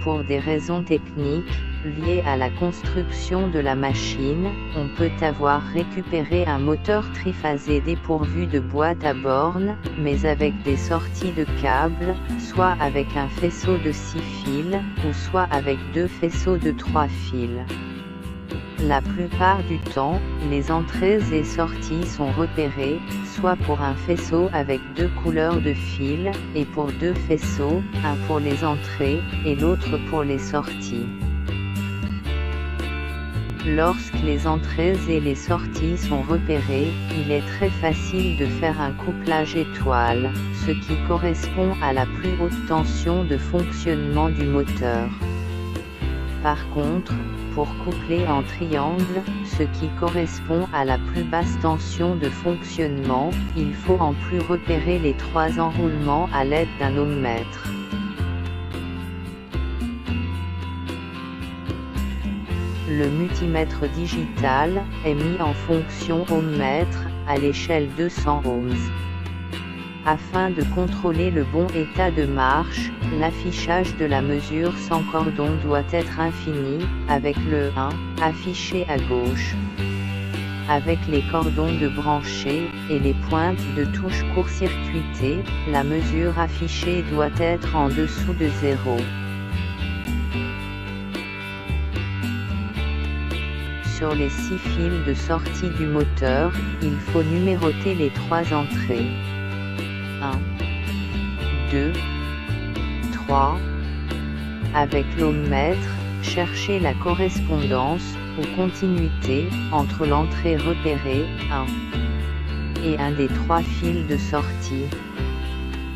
pour des raisons techniques, liées à la construction de la machine, on peut avoir récupéré un moteur triphasé dépourvu de boîte à bornes, mais avec des sorties de câbles, soit avec un faisceau de 6 fils, ou soit avec 2 faisceaux de 3 fils. La plupart du temps, les entrées et sorties sont repérées, soit pour un faisceau avec 2 couleurs de fils, et pour 2 faisceaux, un pour les entrées, et l'autre pour les sorties. Lorsque les entrées et les sorties sont repérées, il est très facile de faire un couplage étoile, ce qui correspond à la plus haute tension de fonctionnement du moteur. Par contre, pour coupler en triangle, ce qui correspond à la plus basse tension de fonctionnement, il faut en plus repérer les 3 enroulements à l'aide d'un ohmmètre. Le multimètre digital est mis en fonction ohmmètre, à l'échelle 200 ohms. Afin de contrôler le bon état de marche, l'affichage de la mesure sans cordon doit être infini, avec le 1, affiché à gauche. Avec les cordons de brancher, et les pointes de touche court-circuitées, la mesure affichée doit être en dessous de 0. Sur les 6 fils de sortie du moteur, il faut numéroter les 3 entrées. 1, 2, 3. Avec l'ohmmètre, cherchez la correspondance, ou continuité, entre l'entrée repérée, 1, et un des 3 fils de sortie.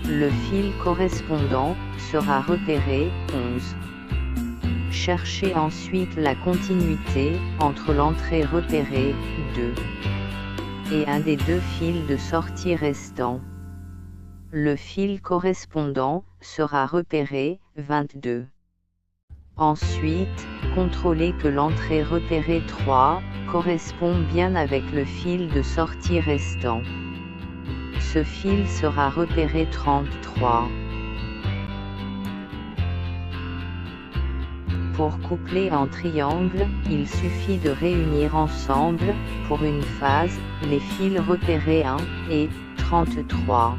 Le fil correspondant sera repéré, 11. Cherchez ensuite la continuité, entre l'entrée repérée, 2, et un des 2 fils de sortie restants. Le fil correspondant sera repéré, 22. Ensuite, contrôlez que l'entrée repérée 3 correspond bien avec le fil de sortie restant. Ce fil sera repéré 33. Pour coupler en triangle, il suffit de réunir ensemble, pour une phase, les fils repérés 1 et 33.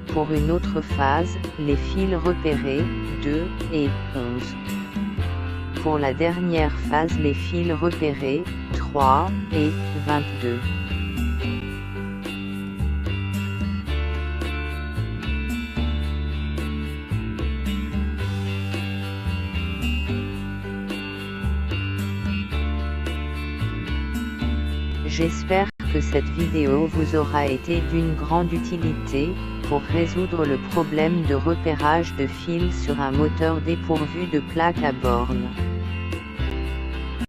Pour une autre phase, les fils repérés 2 et 11. Pour la dernière phase, les fils repérés 3 et 22. J'espère que cette vidéo vous aura été d'une grande utilité, pour résoudre le problème de repérage de fils sur un moteur dépourvu de plaque à bornes.